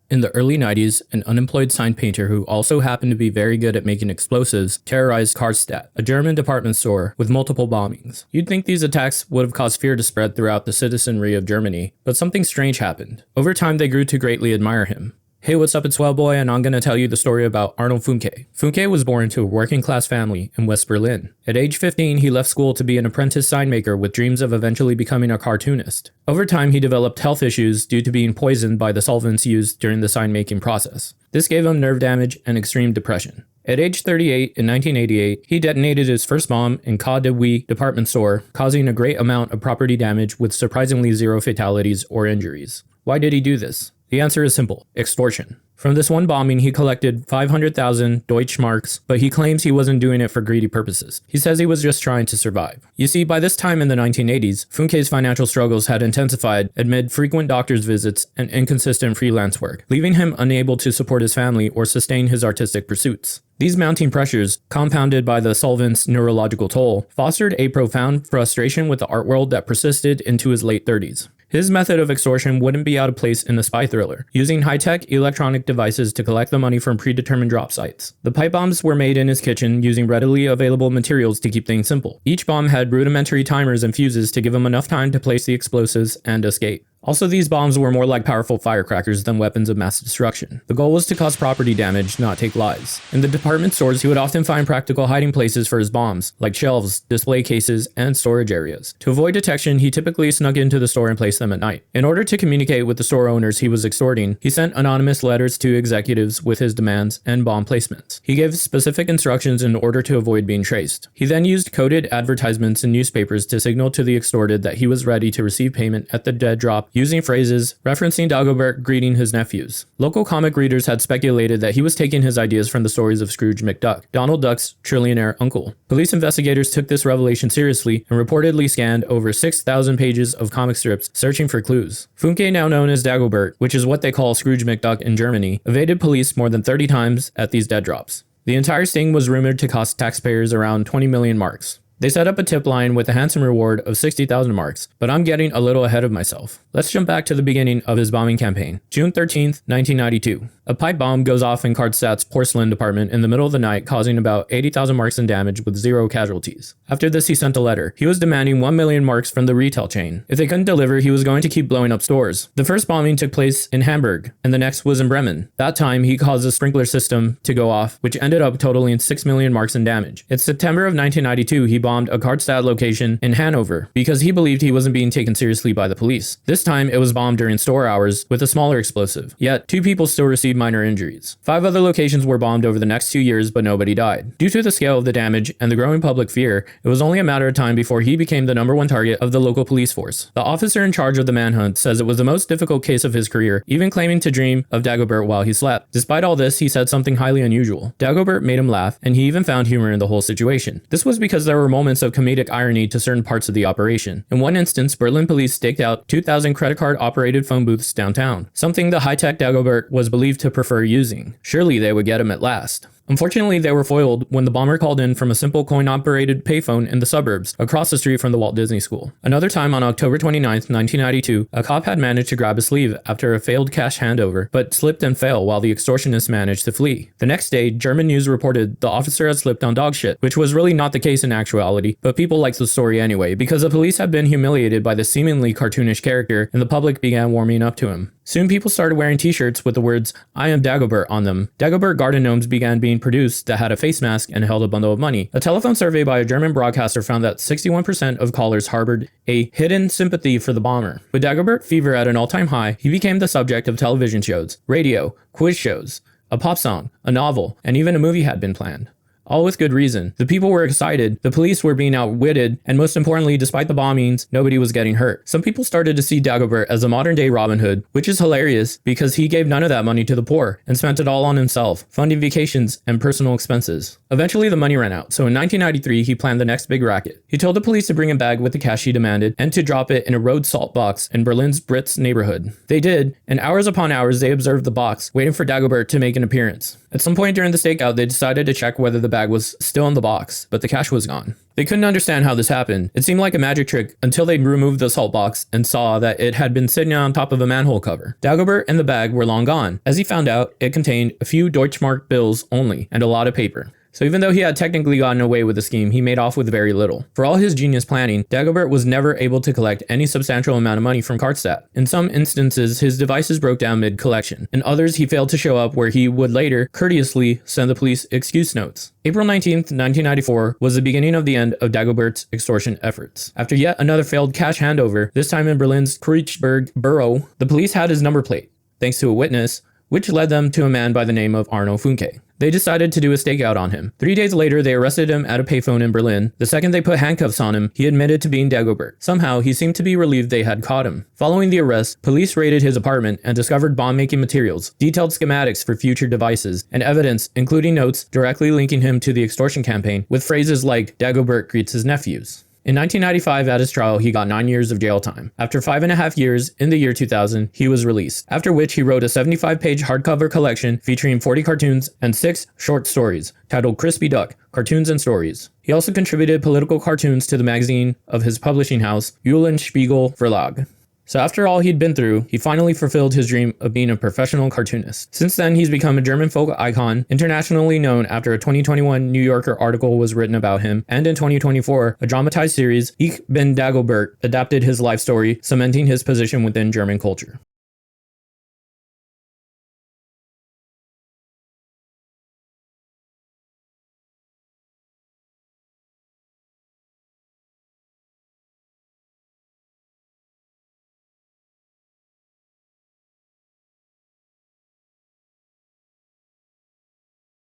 In the early 90s, an unemployed sign painter who also happened to be very good at making explosives terrorized Karstadt, a German department store with multiple bombings. You'd think these attacks would have caused fear to spread throughout the citizenry of Germany, but something strange happened. Over time, they grew to greatly admire him. Hey, what's up, it's Wellboy, and I'm gonna tell you the story about Arno Funke. Funke was born into a working-class family in West Berlin. At age 15, he left school to be an apprentice sign maker with dreams of eventually becoming a cartoonist. Over time, he developed health issues due to being poisoned by the solvents used during the sign-making process. This gave him nerve damage and extreme depression. At age 38, in 1988, he detonated his first bomb in A.K.A. department store, causing a great amount of property damage with surprisingly zero fatalities or injuries. Why did he do this? The answer is simple: extortion. From this one bombing, he collected 500,000 Deutschmarks, but he claims he wasn't doing it for greedy purposes. He says he was just trying to survive. You see, by this time in the 1980s, Funke's financial struggles had intensified amid frequent doctor's visits and inconsistent freelance work, leaving him unable to support his family or sustain his artistic pursuits. These mounting pressures, compounded by the solvent's neurological toll, fostered a profound frustration with the art world that persisted into his late 30s. His method of extortion wouldn't be out of place in a spy thriller, using high-tech electronic devices to collect the money from predetermined drop sites. The pipe bombs were made in his kitchen using readily available materials to keep things simple. Each bomb had rudimentary timers and fuses to give him enough time to place the explosives and escape. Also, these bombs were more like powerful firecrackers than weapons of mass destruction. The goal was to cause property damage, not take lives. In the department stores, he would often find practical hiding places for his bombs, like shelves, display cases, and storage areas. To avoid detection, he typically snuck into the store and placed them at night. In order to communicate with the store owners he was extorting, he sent anonymous letters to executives with his demands and bomb placements. He gave specific instructions in order to avoid being traced. He then used coded advertisements in newspapers to signal to the extorted that he was ready to receive payment at the dead drop, using phrases referencing Dagobert greeting his nephews. Local comic readers had speculated that he was taking his ideas from the stories of Scrooge McDuck, Donald Duck's trillionaire uncle. Police investigators took this revelation seriously and reportedly scanned over 6,000 pages of comic strips searching for clues. Funke, now known as Dagobert, which is what they call Scrooge McDuck in Germany, evaded police more than 30 times at these dead drops. The entire sting was rumored to cost taxpayers around 20 million marks. They set up a tip line with a handsome reward of 60,000 marks, but I'm getting a little ahead of myself. Let's jump back to the beginning of his bombing campaign. June 13th, 1992. A pipe bomb goes off in Karstadt's porcelain department in the middle of the night, causing about 80,000 marks in damage with zero casualties. After this, he sent a letter. He was demanding 1 million marks from the retail chain. If they couldn't deliver, he was going to keep blowing up stores. The first bombing took place in Hamburg, and the next was in Bremen. That time, he caused a sprinkler system to go off, which ended up totaling 6 million marks in damage. In September of 1992, he bombed a Karstadt location in Hanover because he believed he wasn't being taken seriously by the police. This time, it was bombed during store hours with a smaller explosive. Yet, 2 people still received minor injuries. 5 other locations were bombed over the next 2 years, but nobody died. Due to the scale of the damage and the growing public fear, it was only a matter of time before he became the #1 target of the local police force. The officer in charge of the manhunt says it was the most difficult case of his career, even claiming to dream of Dagobert while he slept. Despite all this, he said something highly unusual. Dagobert made him laugh, and he even found humor in the whole situation. This was because there were moments of comedic irony to certain parts of the operation. In one instance, Berlin police staked out 2,000 credit card operated phone booths downtown, something the high-tech Dagobert was believed to prefer using. Surely they would get him at last. Unfortunately, they were foiled when the bomber called in from a simple coin-operated payphone in the suburbs, across the street from the Walt Disney School. Another time on October 29th, 1992, a cop had managed to grab a sleeve after a failed cash handover, but slipped and fell while the extortionist managed to flee. The next day, German news reported the officer had slipped on dog shit, which was really not the case in actuality, but people liked the story anyway, because the police had been humiliated by the seemingly cartoonish character, and the public began warming up to him. Soon people started wearing t-shirts with the words, "I am Dagobert" on them. Dagobert garden gnomes began being produced that had a face mask and held a bundle of money. A telephone survey by a German broadcaster found that 61% of callers harbored a hidden sympathy for the bomber. With Dagobert fever at an all-time high, he became the subject of television shows, radio, quiz shows, a pop song, a novel, and even a movie had been planned. All with good reason. The people were excited, the police were being outwitted, and most importantly, despite the bombings, nobody was getting hurt. Some people started to see Dagobert as a modern-day Robin Hood, which is hilarious because he gave none of that money to the poor and spent it all on himself, funding vacations and personal expenses. Eventually, the money ran out, so in 1993, he planned the next big racket. He told the police to bring a bag with the cash he demanded and to drop it in a road salt box in Berlin's Brits neighborhood. They did, and hours upon hours, they observed the box, waiting for Dagobert to make an appearance. At some point during the stakeout, they decided to check whether the bag bag was still in the box, but the cash was gone. They couldn't understand how this happened. It seemed like a magic trick until they removed the salt box and saw that it had been sitting on top of a manhole cover. Dagobert and the bag were long gone. As he found out, it contained a few Deutschmark bills only and a lot of paper. So even though he had technically gotten away with the scheme, he made off with very little. For all his genius planning, Dagobert was never able to collect any substantial amount of money from Karstadt. In some instances, his devices broke down mid-collection. In others, he failed to show up, where he would later courteously send the police excuse notes. April 19th, 1994 was the beginning of the end of Dagobert's extortion efforts. After yet another failed cash handover, this time in Berlin's Kreuzberg borough, the police had his number plate, thanks to a witness, which led them to a man by the name of Arno Funke. They decided to do a stakeout on him. 3 days later, they arrested him at a payphone in Berlin. The second they put handcuffs on him, he admitted to being Dagobert. Somehow, he seemed to be relieved they had caught him. Following the arrest, police raided his apartment and discovered bomb-making materials, detailed schematics for future devices, and evidence, including notes directly linking him to the extortion campaign, with phrases like "Dagobert greets his nephews." In 1995, at his trial, he got 9 years of jail time. After 5.5 years, in the year 2000, he was released, after which he wrote a 75-page hardcover collection featuring 40 cartoons and 6 short stories, titled Crispy Duck, Cartoons and Stories. He also contributed political cartoons to the magazine of his publishing house, Eulenspiegel Verlag. So after all he'd been through, he finally fulfilled his dream of being a professional cartoonist. Since then, he's become a German folk icon, internationally known after a 2021 New Yorker article was written about him, and in 2024, a dramatized series, Ich bin Dagobert, adapted his life story, cementing his position within German culture.